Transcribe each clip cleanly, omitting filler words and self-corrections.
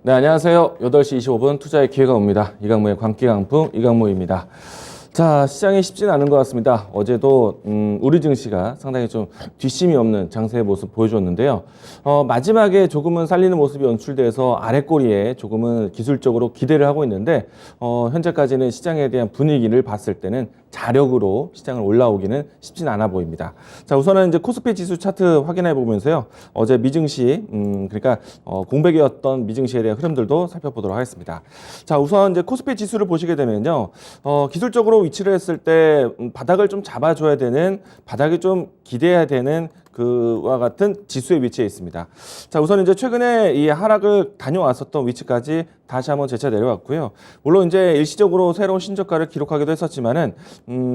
네, 안녕하세요. 8시 25분 투자의 기회가 옵니다. 이강무의 광기강풍 이강무입니다. 자, 시장이 쉽지는 않은 것 같습니다. 어제도 우리 증시가 상당히 좀 뒷심이 없는 장세의 모습 보여줬는데요. 마지막에 조금은 살리는 모습이 연출돼서 아랫꼬리에 조금은 기술적으로 기대를 하고 있는데 현재까지는 시장에 대한 분위기를 봤을 때는 자력으로 시장을 올라오기는 쉽진 않아 보입니다. 자, 우선은 이제 코스피 지수 차트 확인해 보면서요. 어제 미증시, 그러니까 공백이었던 미증시에 대한 흐름들도 살펴보도록 하겠습니다. 자, 우선 이제 코스피 지수를 보시게 되면요. 기술적으로 위치를 했을 때 바닥을 좀 잡아줘야 되는, 바닥이 좀 기대해야 되는 그와 같은 지수의 위치에 있습니다. 자, 우선 이제 최근에 이 하락을 다녀왔었던 위치까지 다시 한번 재차 내려왔고요. 물론 이제 일시적으로 새로운 신저가를 기록하기도 했었지만은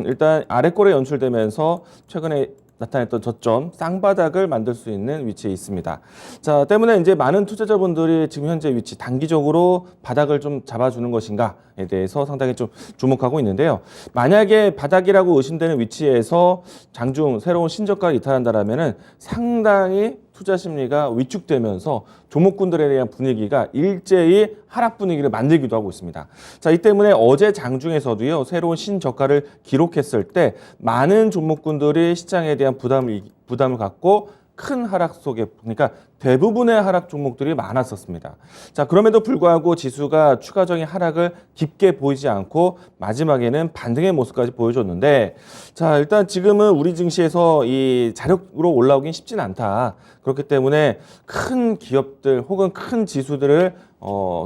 일단 아래꼴에 연출되면서 최근에 나타냈던 저점 쌍바닥을 만들 수 있는 위치에 있습니다. 자, 때문에 이제 많은 투자자분들이 지금 현재 위치 단기적으로 바닥을 좀 잡아주는 것인가에 대해서 상당히 좀 주목하고 있는데요. 만약에 바닥이라고 의심되는 위치에서 장중 새로운 신저가를 이탈한다라면은 상당히 투자 심리가 위축되면서 종목군들에 대한 분위기가 일제히 하락 분위기를 만들기도 하고 있습니다. 자, 이 때문에 어제 장중에서도요, 새로운 신저가를 기록했을 때 많은 종목군들이 시장에 대한 부담을 갖고 큰 하락 속에, 그러니까 대부분의 하락 종목들이 많았었습니다. 자, 그럼에도 불구하고 지수가 추가적인 하락을 깊게 보이지 않고 마지막에는 반등의 모습까지 보여줬는데, 자, 일단 지금은 우리 증시에서 이 자력으로 올라오긴 쉽진 않다. 그렇기 때문에 큰 기업들 혹은 큰 지수들을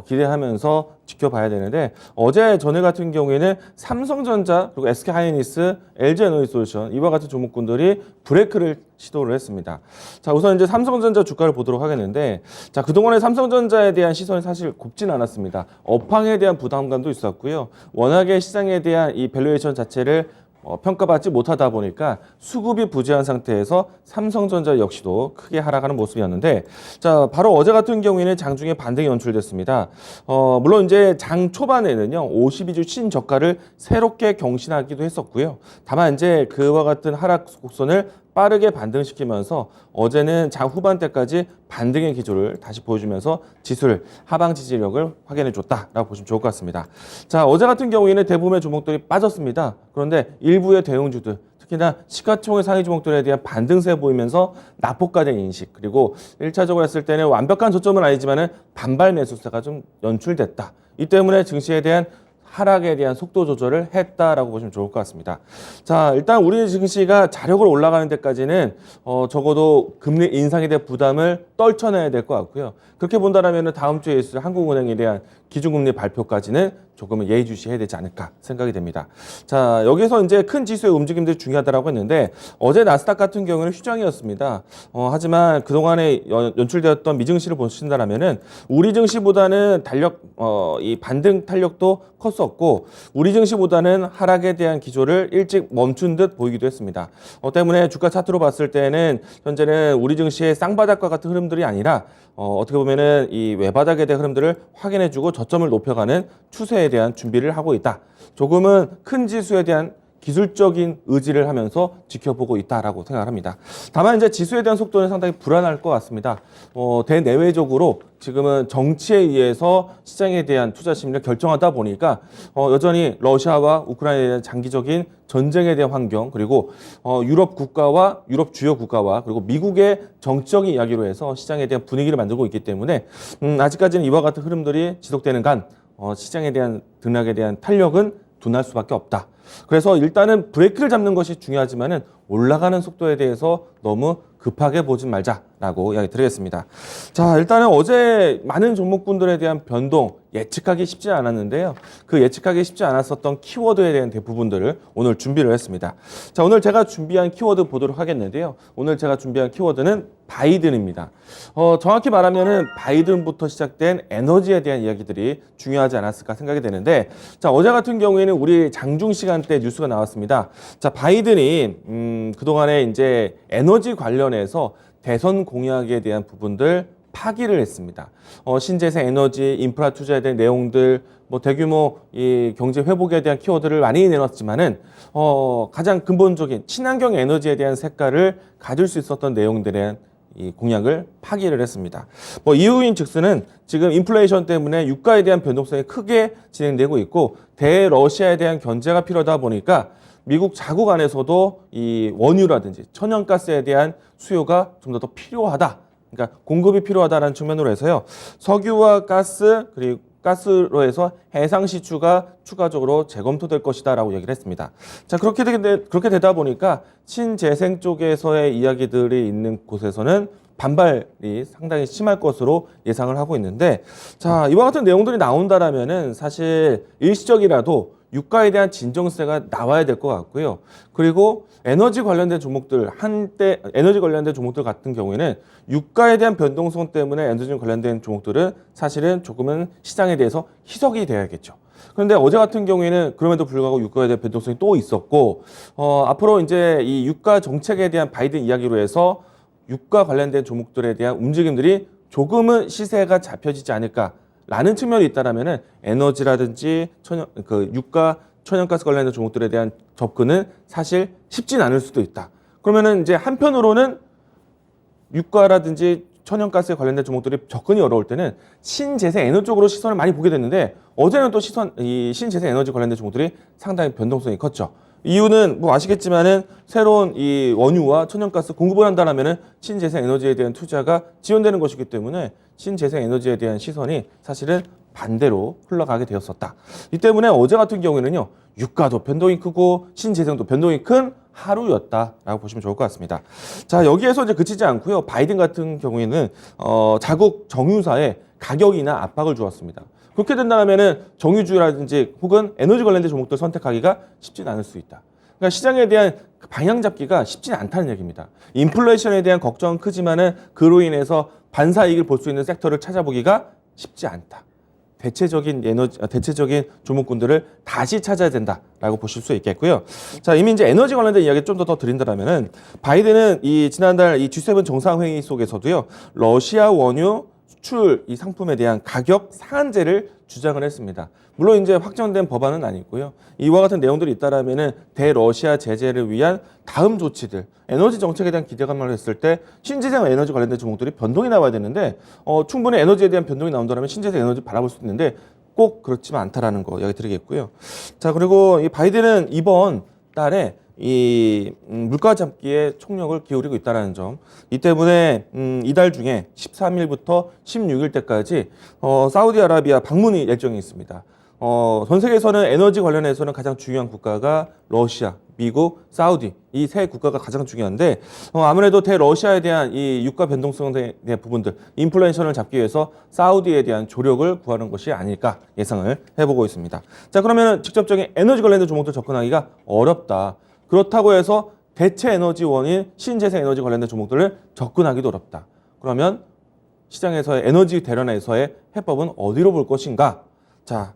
기대하면서 지켜봐야 되는데, 어제 전일 같은 경우에는 삼성전자 그리고 SK하이닉스, LG에너지솔루션 이와 같은 종목군들이 브레이크를 시도를 했습니다. 자, 우선 이제 삼성전자 주가를 보도록 하겠는데, 자, 그동안에 삼성전자에 대한 시선이 사실 곱진 않았습니다. 업황에 대한 부담감도 있었고요. 워낙에 시장에 대한 이 밸류에이션 자체를 평가받지 못하다 보니까 수급이 부재한 상태에서 삼성전자 역시도 크게 하락하는 모습이었는데, 자, 바로 어제 같은 경우에는 장중에 반등이 연출됐습니다. 물론 이제 장 초반에는요, 52주 신저가를 새롭게 경신하기도 했었고요. 다만 이제 그와 같은 하락 곡선을 빠르게 반등시키면서 어제는 장 후반대까지 반등의 기조를 다시 보여주면서 지수를 하방 지지력을 확인해 줬다라고 보시면 좋을 것 같습니다. 자, 어제 같은 경우에는 대부분의 종목들이 빠졌습니다. 그런데 일부의 대형주들, 특히나 시가총액 상위 종목들에 대한 반등세 보이면서 낙폭과정 인식, 그리고 1차적으로 했을 때는 완벽한 저점은 아니지만은 반발 매수세가 좀 연출됐다. 이 때문에 증시에 대한 하락에 대한 속도 조절을 했다라고 보시면 좋을 것 같습니다. 자, 일단 우리 증시가 자력을 올라가는 데까지는 적어도 금리 인상에 대한 부담을 떨쳐내야 될 것 같고요. 그렇게 본다면 다음 주에 있을 한국은행에 대한 기준금리 발표까지는 조금은 예의주시해야 되지 않을까 생각이 됩니다. 자, 여기서 이제 큰 지수의 움직임들이 중요하다고 했는데, 어제 나스닥 같은 경우는 휴장이었습니다. 하지만 그동안에 연출되었던 미증시를 보신다면은 우리 증시보다는 이 반등 탄력도 컸었고, 우리 증시보다는 하락에 대한 기조를 일찍 멈춘 듯 보이기도 했습니다. 때문에 주가 차트로 봤을 때는 현재는 우리 증시의 쌍바닥과 같은 흐름들이 아니라 어떻게 보면은 이 외바닥에 대한 흐름들을 확인해주고 저점을 높여가는 추세에 대한 준비를 하고 있다. 조금은 큰 지수에 대한 기술적인 의지를 하면서 지켜보고 있다라고 생각합니다. 다만 이제 지수에 대한 속도는 상당히 불안할 것 같습니다. 대내외적으로 지금은 정치에 의해서 시장에 대한 투자 심리를 결정하다 보니까 여전히 러시아와 우크라이나에 대한 장기적인 전쟁에 대한 환경, 그리고 유럽 국가와 유럽 주요 국가와 그리고 미국의 정치적인 이야기로 해서 시장에 대한 분위기를 만들고 있기 때문에 아직까지는 이와 같은 흐름들이 지속되는 간 시장에 대한 등락에 대한 탄력은 둔할 수밖에 없다. 그래서 일단은 브레이크를 잡는 것이 중요하지만은 올라가는 속도에 대해서 너무 급하게 보진 말자라고 이야기 드리겠습니다. 자, 일단은 어제 많은 종목군들에 대한 변동 예측하기 쉽지 않았는데요. 그 예측하기 쉽지 않았었던 키워드에 대한 대부분들을 오늘 준비를 했습니다. 자, 오늘 제가 준비한 키워드 보도록 하겠는데요. 오늘 제가 준비한 키워드는 바이든입니다. 정확히 말하면은 바이든부터 시작된 에너지에 대한 이야기들이 중요하지 않았을까 생각이 되는데, 자, 어제 같은 경우에는 우리 장중 시간대 뉴스가 나왔습니다. 자, 바이든이 그동안에 이제 에너지 관련해서 대선 공약에 대한 부분들 파기를 했습니다. 신재생 에너지, 인프라 투자에 대한 내용들, 대규모 이 경제 회복에 대한 키워드를 많이 내놨지만은 가장 근본적인 친환경 에너지에 대한 색깔을 가질 수 있었던 내용들에 이 공약을 파기를 했습니다. 뭐 이유인 즉슨은 지금 인플레이션 때문에 유가에 대한 변동성이 크게 진행되고 있고 대러시아에 대한 견제가 필요하다 보니까 미국 자국 안에서도 이 원유라든지 천연가스에 대한 수요가 좀 더 필요하다. 그러니까 공급이 필요하다는 측면으로 해서요. 석유와 가스 그리고 가스로 해서 해상 시추가 추가적으로 재검토될 것이다라고 얘기를 했습니다. 자, 그렇게 되다 보니까 신재생 쪽에서의 이야기들이 있는 곳에서는 반발이 상당히 심할 것으로 예상을 하고 있는데, 자, 이와 같은 내용들이 나온다라면은 사실 일시적이라도 유가에 대한 진정세가 나와야 될 것 같고요. 그리고 에너지 관련된 종목들, 한때 에너지 관련된 종목들 같은 경우에는 유가에 대한 변동성 때문에 에너지 관련된 종목들은 사실은 조금은 시장에 대해서 희석이 돼야겠죠. 그런데 어제 같은 경우에는 그럼에도 불구하고 유가에 대한 변동성이 또 있었고, 앞으로 이제 이 유가 정책에 대한 바이든 이야기로 해서 유가 관련된 종목들에 대한 움직임들이 조금은 시세가 잡혀지지 않을까라는 측면이 있다라면은 에너지라든지 유가 천연가스 관련된 종목들에 대한 접근은 사실 쉽진 않을 수도 있다. 그러면은 이제 한편으로는 유가라든지 천연가스에 관련된 종목들이 접근이 어려울 때는 신재생 에너지 쪽으로 시선을 많이 보게 됐는데 어제는 또 이 신재생 에너지 관련된 종목들이 상당히 변동성이 컸죠. 이유는 뭐 아시겠지만은 새로운 이 원유와 천연가스 공급을 한다라면은 신재생 에너지에 대한 투자가 지원되는 것이기 때문에 신재생 에너지에 대한 시선이 사실은 반대로 흘러가게 되었었다. 이 때문에 어제 같은 경우에는요, 유가도 변동이 크고 신재생도 변동이 큰 하루였다라고 보시면 좋을 것 같습니다. 자, 여기에서 이제 그치지 않고요. 바이든 같은 경우에는 자국 정유사에 가격이나 압박을 주었습니다. 그렇게 된다면은 정유주라든지 혹은 에너지 관련된 종목들 선택하기가 쉽진 않을 수 있다. 그러니까 시장에 대한 방향 잡기가 쉽지 않다는 얘기입니다. 인플레이션에 대한 걱정은 크지만은 그로 인해서 반사 이익을 볼 수 있는 섹터를 찾아보기가 쉽지 않다. 대체적인 종목군들을 다시 찾아야 된다라고 보실 수 있겠고요. 자, 이미 이제 에너지 관련된 이야기 좀 더 드린다면은 바이든은 이 지난달 이 G7 정상회의 속에서도요, 러시아 원유 수출 이 상품에 대한 가격 상한제를 주장을 했습니다. 물론 이제 확정된 법안은 아니고요. 이와 같은 내용들이 있다라면은 대러시아 제재를 위한 다음 조치들, 에너지 정책에 대한 기대감을 했을 때 신재생 에너지 관련된 종목들이 변동이 나와야 되는데 충분히 에너지에 대한 변동이 나온다면 신재생 에너지 바라볼 수 있는데 꼭 그렇지만 않다라는 거 이야기 드리겠고요. 자, 그리고 이 바이든은 이번 달에 이 물가 잡기에 총력을 기울이고 있다는 점. 이 때문에 이달 중에 13일부터 16일 때까지 사우디아라비아 방문이 예정이 있습니다. 전 세계에서는 에너지 관련해서는 가장 중요한 국가가 러시아, 미국, 사우디 이 세 국가가 가장 중요한데 아무래도 대러시아에 대한 이 유가 변동성에 대한 부분들, 인플레이션을 잡기 위해서 사우디에 대한 조력을 구하는 것이 아닐까 예상을 해보고 있습니다. 자, 그러면 직접적인 에너지 관련된 종목들 접근하기가 어렵다. 그렇다고 해서 대체 에너지원인 신재생 에너지 관련된 종목들을 접근하기도 어렵다. 그러면 시장에서의 에너지 대란에서의 해법은 어디로 볼 것인가? 자,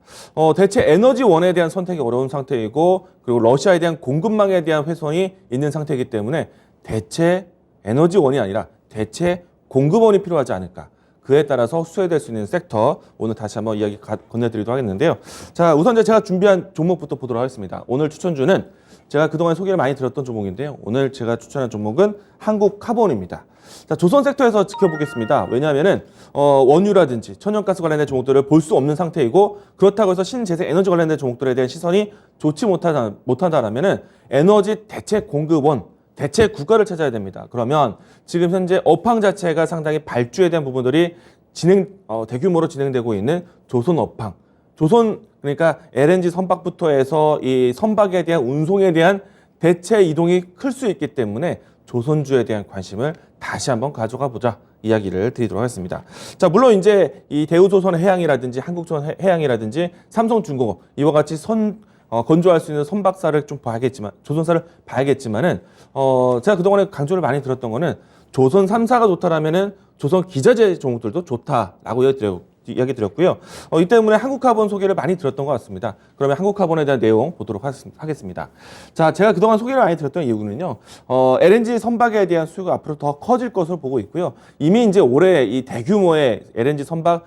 대체 에너지원에 대한 선택이 어려운 상태이고 그리고 러시아에 대한 공급망에 대한 훼손이 있는 상태이기 때문에 대체 에너지원이 아니라 대체 공급원이 필요하지 않을까. 그에 따라서 수혜될 수 있는 섹터 오늘 다시 한번 이야기 건네드리도록 하겠는데요. 자, 우선 제가 준비한 종목부터 보도록 하겠습니다. 오늘 추천주는 제가 그동안 소개를 많이 드렸던 종목인데요. 오늘 제가 추천한 종목은 한국카본입니다. 자, 조선 섹터에서 지켜보겠습니다. 왜냐하면은 원유라든지 천연가스 관련된 종목들을 볼 수 없는 상태이고 그렇다고 해서 신재생 에너지 관련된 종목들에 대한 시선이 좋지 못하다라면은 에너지 대체 공급원, 대체 국가를 찾아야 됩니다. 그러면 지금 현재 업황 자체가 상당히 발주에 대한 부분들이 대규모로 진행되고 있는 조선 업황, 그러니까 LNG 선박부터 해서 이 선박에 대한 운송에 대한 대체 이동이 클 수 있기 때문에 조선주에 대한 관심을 다시 한번 가져가 보자 이야기를 드리도록 하겠습니다. 자, 물론 이제 이 대우조선해양이라든지 한국조선해양이라든지 삼성중공업 이와 같이 건조할 수 있는 선박사를 좀 봐야겠지만 조선사를 봐야겠지만은 제가 그동안에 강조를 많이 드렸던 거는 조선 3사가 좋다라면은 조선 기자재 종목들도 좋다라고 이야기 드렸고요. 이 때문에 한국카본 소개를 많이 드렸던 것 같습니다. 그러면 한국카본에 대한 내용 보도록 하겠습니다. 자, 제가 그동안 소개를 많이 드렸던 이유는요. LNG 선박에 대한 수요가 앞으로 더 커질 것으로 보고 있고요. 이미 이제 올해 이 대규모의 LNG 선박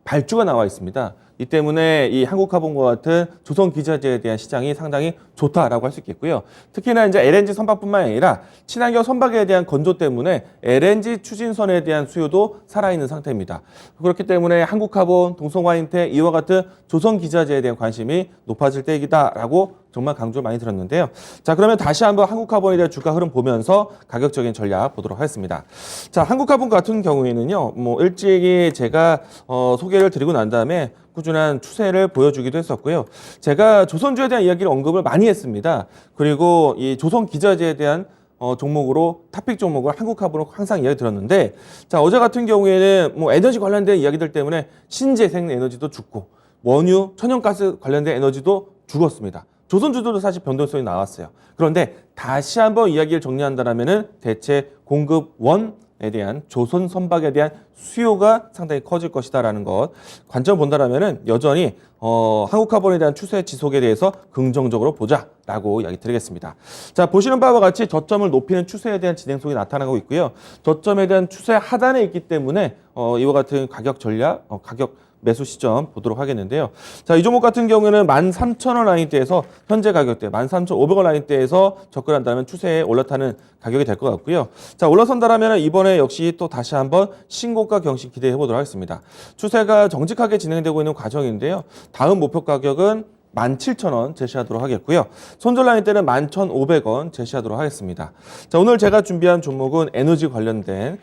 발주가 나와 있습니다. 이 때문에 이 한국카본과 같은 조선기자재에 대한 시장이 상당히 좋다라고 할 수 있겠고요. 특히나 이제 LNG 선박뿐만 아니라 친환경 선박에 대한 건조 때문에 LNG 추진선에 대한 수요도 살아있는 상태입니다. 그렇기 때문에 한국카본, 동성화인테 이와 같은 조선기자재에 대한 관심이 높아질 때이다라고 정말 강조 많이 들었는데요. 자, 그러면 다시 한번 한국카본에 대한 주가 흐름 보면서 가격적인 전략 보도록 하겠습니다. 자, 한국카본 같은 경우에는요, 뭐 일찍이 제가 소개를 드리고 난 다음에 꾸준한 추세를 보여주기도 했었고요. 제가 조선주에 대한 이야기를 언급을 많이 했습니다. 그리고 이 조선기자재에 대한 종목으로 탑픽 종목을 한국카본으로 항상 이야기 들었는데, 자, 어제 같은 경우에는 뭐 에너지 관련된 이야기들 때문에 신재생 에너지도 죽고 원유, 천연가스 관련된 에너지도 죽었습니다. 조선주들도 사실 변동성이 나왔어요. 그런데 다시 한번 이야기를 정리한다면은 대체 공급원에 대한 조선 선박에 대한 수요가 상당히 커질 것이다라는 것. 관점을 본다면은 여전히 한국카본에 대한 추세 지속에 대해서 긍정적으로 보자라고 이야기 드리겠습니다. 자, 보시는 바와 같이 저점을 높이는 추세에 대한 진행성이 나타나고 있고요. 저점에 대한 추세 하단에 있기 때문에 이와 같은 가격 전략, 가격 매수 시점 보도록 하겠는데요. 자, 이 종목 같은 경우에는 13,000원 라인대에서 현재 가격대 13,500원 라인대에서 접근한다면 추세에 올라타는 가격이 될 것 같고요. 자, 올라선다라면 이번에 역시 또 다시 한번 신고가 경신 기대해 보도록 하겠습니다. 추세가 정직하게 진행되고 있는 과정인데요. 다음 목표 가격은 17,000원 제시하도록 하겠고요. 손절 라인 때는 11,500원 제시하도록 하겠습니다. 자, 오늘 제가 준비한 종목은 에너지 관련된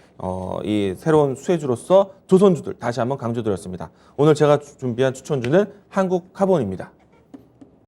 이 새로운 수혜주로서 조선주들 다시 한번 강조드렸습니다. 오늘 제가 준비한 추천주는 한국카본입니다.